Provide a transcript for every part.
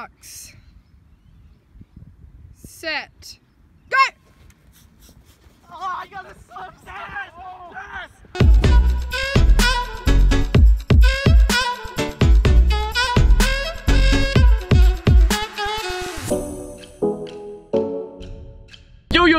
Box. Set. Go! Oh, I got it so sad! Yes!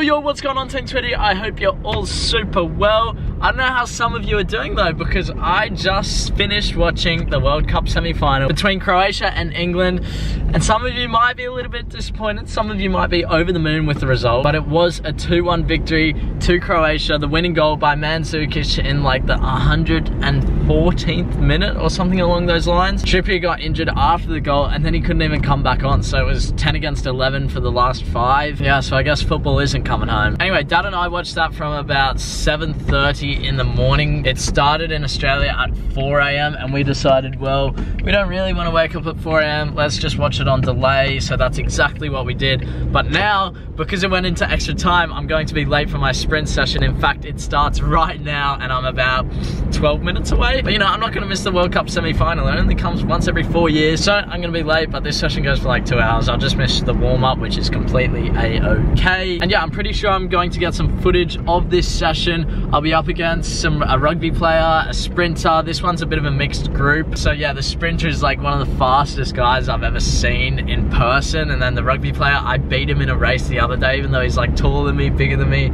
Yo, what's going on, Team Twitty? I hope you're all super well. I don't know how some of you are doing though, because I just finished watching the World Cup semi-final between Croatia and England, and some of you might be a little bit disappointed, some of you might be over the moon with the result, but it was a 2-1 victory to Croatia. The winning goal by Mandzukic in like the 114th minute or something along those lines. Trippier got injured after the goal and then he couldn't even come back on, so it was 10 against 11 for the last 5. Yeah, so I guess football isn't coming home. Anyway, Dad and I watched that from about 7:30 in the morning. It started in Australia at 4 AM and we decided, well, we don't really want to wake up at 4 AM, let's just watch it on delay. So that's exactly what we did. But now, because it went into extra time, I'm going to be late for my sprint session. In fact, it starts right now and I'm about 12 minutes away. But you know, I'm not going to miss the World Cup semi-final. It only comes once every 4 years. So I'm going to be late, but this session goes for like 2 hours. I'll just miss the warm-up, which is completely a-okay. And yeah, I'm pretty sure I'm going to get some footage of this session. I'll be up against a rugby player, a sprinter. This one's a bit of a mixed group. So yeah, the sprinter is like one of the fastest guys I've ever seen in person. And then the rugby player, I beat him in a race the other day, even though he's like taller than me, bigger than me.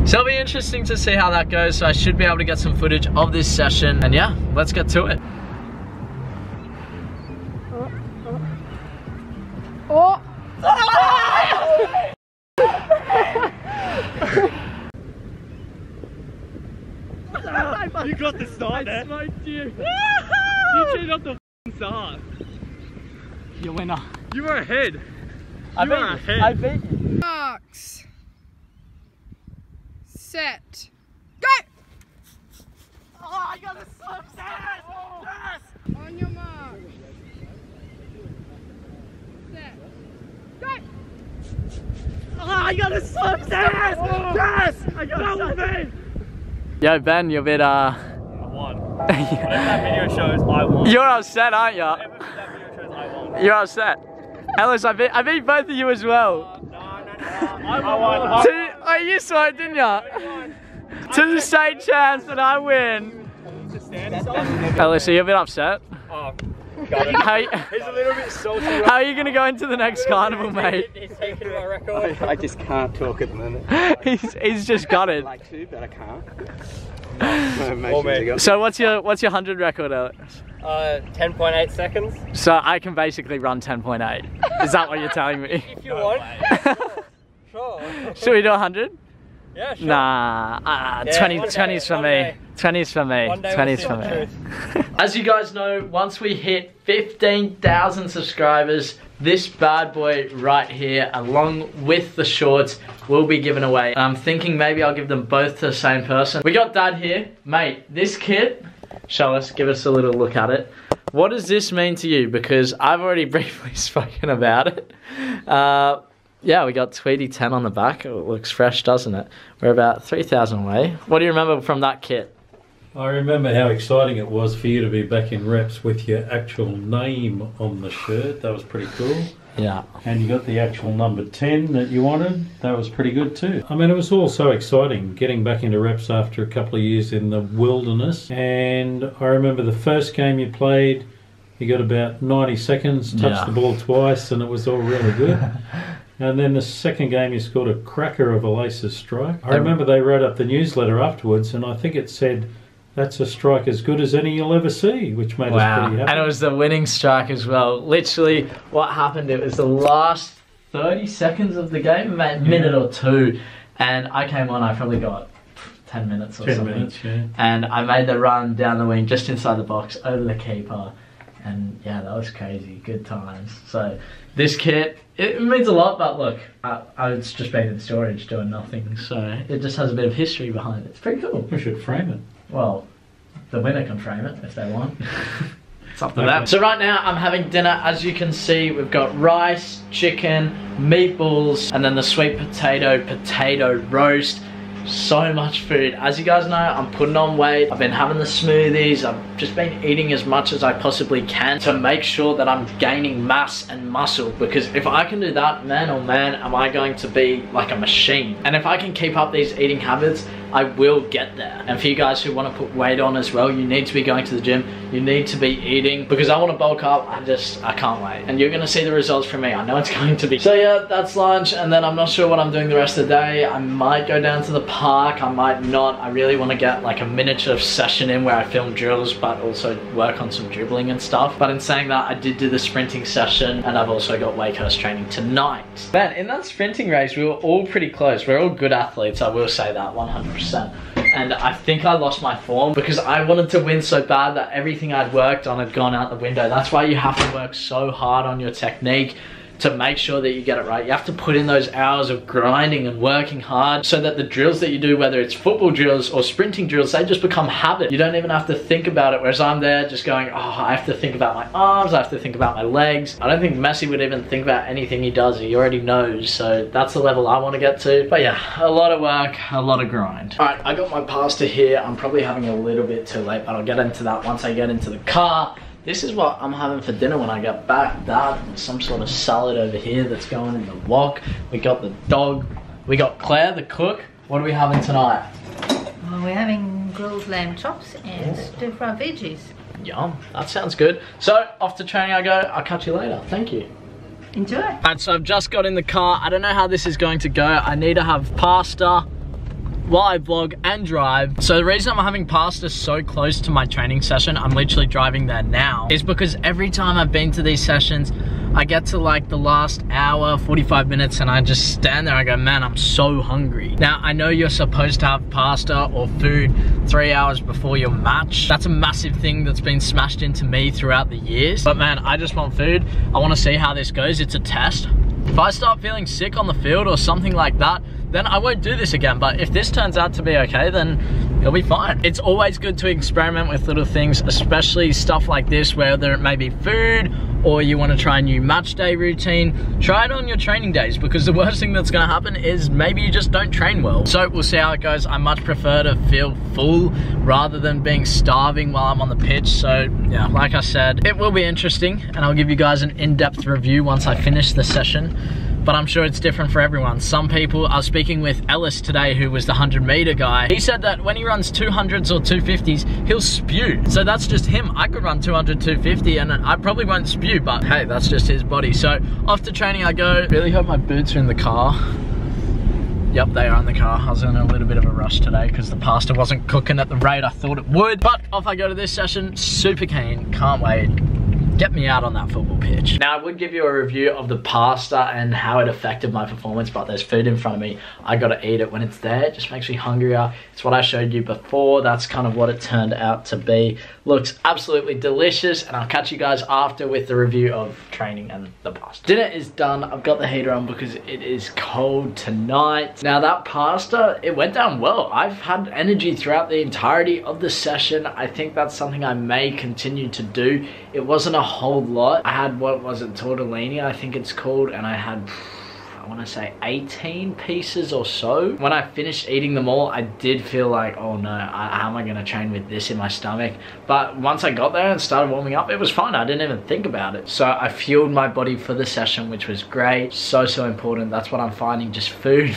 So it'll be interesting to see how that goes. So I should be able to get some footage of this session. And yeah, let's get to it. Oh! You got the start there. I smoked you. You chewed up the start. You winner. You were ahead. I beat you. Box. Set. Go! Oh, I got it so sad. Yes! On your mark. Set. Go! Oh, I got it so sad. Yes! I got it so. Yo, Ben, you're a bit, I won. Whatever that video shows, I won. You're upset, aren't you? Whatever that video shows, I won. You're upset. Ellis, I beat both of you as well. No. I won. Oh, you saw it, didn't you? To the same chance that I win. Ellis, are you a bit upset? Oh, got it. He's a little bit salty. How are you going to go into the next carnival, mate? He's taking my record. I just can't talk at the minute. he's just got it. I'd like to, but I can't. No emotions I got. So what's your 100 record, Ellis? 10.8 seconds. So I can basically run 10.8. Is that what you're telling me? If you want. Sure. Should we do 100? Yeah, sure. Nah, Yeah, 20's for me. 20's for me. 20's for me. As you guys know, once we hit 15,000 subscribers, this bad boy right here, along with the shorts, will be given away. I'm thinking maybe I'll give them both to the same person. We got Dad here. Mate, this kit, show us, give us a little look at it. What does this mean to you? Because I've already briefly spoken about it. Yeah, we got Tweety 10 on the back. It looks fresh, doesn't it? We're about 3,000 away. What do you remember from that kit? I remember how exciting it was for you to be back in reps with your actual name on the shirt. That was pretty cool. Yeah. And you got the actual number 10 that you wanted. That was pretty good too. I mean, it was all so exciting getting back into reps after a couple of years in the wilderness. And I remember the first game you played, you got about 90 seconds, touched the ball twice, and it was all really good. And then the second game you scored a cracker of a laces strike. I remember they wrote up the newsletter afterwards and I think it said, that's a strike as good as any you'll ever see, which made us pretty happy. And it was the winning strike as well. Literally what happened, it was the last 30 seconds of the game, about a minute or two. And I came on, I probably got 10 minutes or 10 something. minutes, yeah. And I made the run down the wing, just inside the box, over the keeper. And yeah, that was crazy, good times. So this kit, it means a lot, but look, I was just been in storage doing nothing, so it just has a bit of history behind it. It's pretty cool. We should frame it. Well, the winner can frame it if they want. It's up to them. So right now I'm having dinner. As you can see, we've got rice, chicken, meatballs, and then the sweet potato roast. so much food. As you guys know, I'm putting on weight. I've been having the smoothies. I've just been eating as much as I possibly can to make sure that I'm gaining mass and muscle, because if I can do that, man oh man, am I going to be like a machine. And if I can keep up these eating habits, I will get there. And for you guys who want to put weight on as well, you need to be going to the gym. You need to be eating, because I want to bulk up. I can't wait. And you're going to see the results from me. I know it's going to be. So yeah, that's lunch. And then I'm not sure what I'm doing the rest of the day. I might go down to the park. I might not. I really want to get like a miniature session in where I film drills, but also work on some dribbling and stuff. But in saying that, I did do the sprinting session, and I've also got Wakehurst training tonight. Man, in that sprinting race, we were all pretty close. We're all good athletes. I will say that 100%. And I think I lost my form because I wanted to win so bad that everything I'd worked on had gone out the window. That's why you have to work so hard on your technique to make sure that you get it right. You have to put in those hours of grinding and working hard so that the drills that you do, whether it's football drills or sprinting drills, they just become habit. You don't even have to think about it, whereas I'm there just going, oh, I have to think about my arms, I have to think about my legs. I don't think Messi would even think about anything he does. He already knows. So that's the level I want to get to. But yeah, a lot of work, a lot of grind. All right, I got my pasta here. I'm probably having a little bit too late, but I'll get into that once I get into the car. This is what I'm having for dinner when I get back. Some sort of salad over here that's going in the wok. We got the dog. We got Claire, the cook. What are we having tonight? Well, we're having grilled lamb chops and stir-fried veggies. Yum, that sounds good. So, off to training I go. I'll catch you later. Thank you. Enjoy. Alright, so I've just got in the car. I don't know how this is going to go. I need to have pasta while I vlog and drive. So the reason I'm having pasta so close to my training session, I'm literally driving there now, is because every time I've been to these sessions, I get to like the last hour, 45 minutes, and I just stand there, I go, man, I'm so hungry. Now, I know you're supposed to have pasta or food 3 hours before your match. That's a massive thing that's been smashed into me throughout the years. But man, I just want food. I want to see how this goes. It's a test. If I start feeling sick on the field or something like that, then I won't do this again. But if this turns out to be okay, then it'll be fine. It's always good to experiment with little things, especially stuff like this, whether it may be food or you want to try a new match day routine. Try it on your training days, because the worst thing that's going to happen is maybe you just don't train well. So we'll see how it goes. I much prefer to feel full rather than being starving while I'm on the pitch. So yeah, like I said, it will be interesting, and I'll give you guys an in-depth review once I finish the session. But I'm sure it's different for everyone. Some people, I was speaking with Ellis today, who was the 100-meter guy. He said that when he runs 200s or 250s, he'll spew. So that's just him. I could run 200, 250, and I probably won't spew, but hey, that's just his body. So off to training I go. Really hope my boots are in the car. Yep, they are in the car. I was in a little bit of a rush today because the pasta wasn't cooking at the rate I thought it would. But off I go to this session. Super keen. Can't wait. Get me out on that football pitch. Now, I would give you a review of the pasta and how it affected my performance, but there's food in front of me. I gotta eat it when it's there. It just makes me hungrier. It's what I showed you before. That's kind of what it turned out to be. Looks absolutely delicious, and I'll catch you guys after with the review of training and the pasta. Dinner is done. I've got the heater on because it is cold tonight. Now, that pasta, it went down well. I've had energy throughout the entirety of the session. I think that's something I may continue to do. It wasn't a whole lot. I had, what was it, tortellini I think it's called, and I had, I want to say 18 pieces or so. When I finished eating them all, I did feel like, oh no, how am I going to train with this in my stomach? But once I got there and started warming up, it was fine. I didn't even think about it. So I fueled my body for the session, which was great. So important. That's what I'm finding. Just food,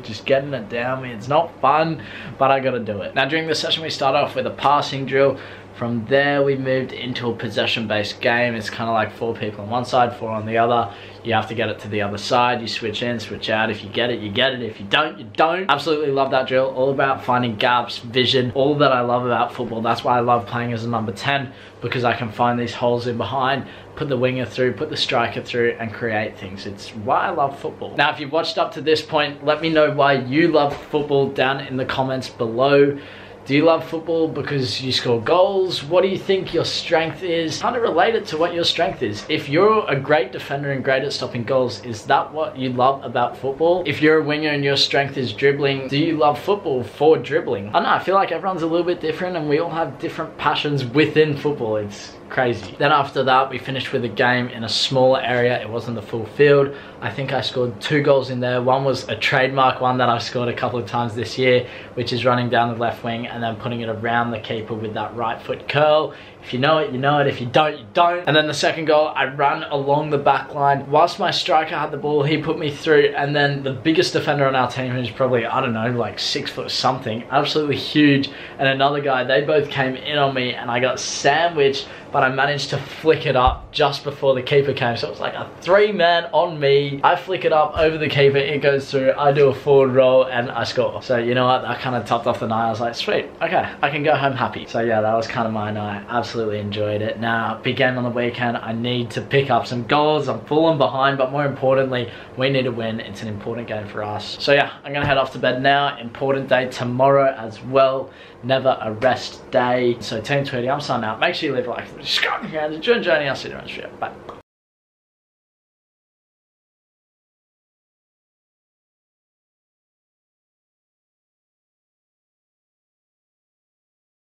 just getting it down me. It's not fun, but I got to do it. Now, during the session, we started off with a passing drill. From there, we moved into a possession-based game. It's kind of like 4 people on one side, 4 on the other. You have to get it to the other side. You switch in, switch out. If you get it, you get it. If you don't, you don't. Absolutely love that drill. All about finding gaps, vision, all that I love about football. That's why I love playing as a number 10, because I can find these holes in behind, put the winger through, put the striker through, and create things. It's why I love football. Now, if you've watched up to this point, let me know why you love football down in the comments below. Do you love football because you score goals? What do you think your strength is? Kind of relate it to what your strength is. If you're a great defender and great at stopping goals, is that what you love about football? If you're a winger and your strength is dribbling, do you love football for dribbling? I don't know, I feel like everyone's a little bit different and we all have different passions within football. It's crazy. Then after that, we finished with a game in a smaller area. It wasn't the full field. I think I scored 2 goals in there. One was a trademark one that I've scored a couple of times this year, which is running down the left wing and then putting it around the keeper with that right foot curl. If you know it, you know it. If you don't, you don't. And then the second goal, I ran along the back line. Whilst my striker had the ball, he put me through. And then the biggest defender on our team, who's probably, I don't know, like 6 foot something, absolutely huge, and another guy, they both came in on me and I got sandwiched, but I managed to flick it up just before the keeper came. So it was like a 3-man on me. I flick it up over the keeper, it goes through, I do a forward roll and I score. So you know what, that kind of topped off the night. I was like, sweet, okay, I can go home happy. So yeah, that was kind of my night. Absolutely enjoyed it. Now, big game on the weekend. I need to pick up some goals. I'm falling behind, but more importantly, we need to win. It's an important game for us. So yeah, I'm gonna head off to bed now. Important day tomorrow as well. Never a rest day. So Team Tweety, I'm signing out. Make sure you leave a like, subscribe if you can. Enjoy the journey. I'll see you around the street. Bye.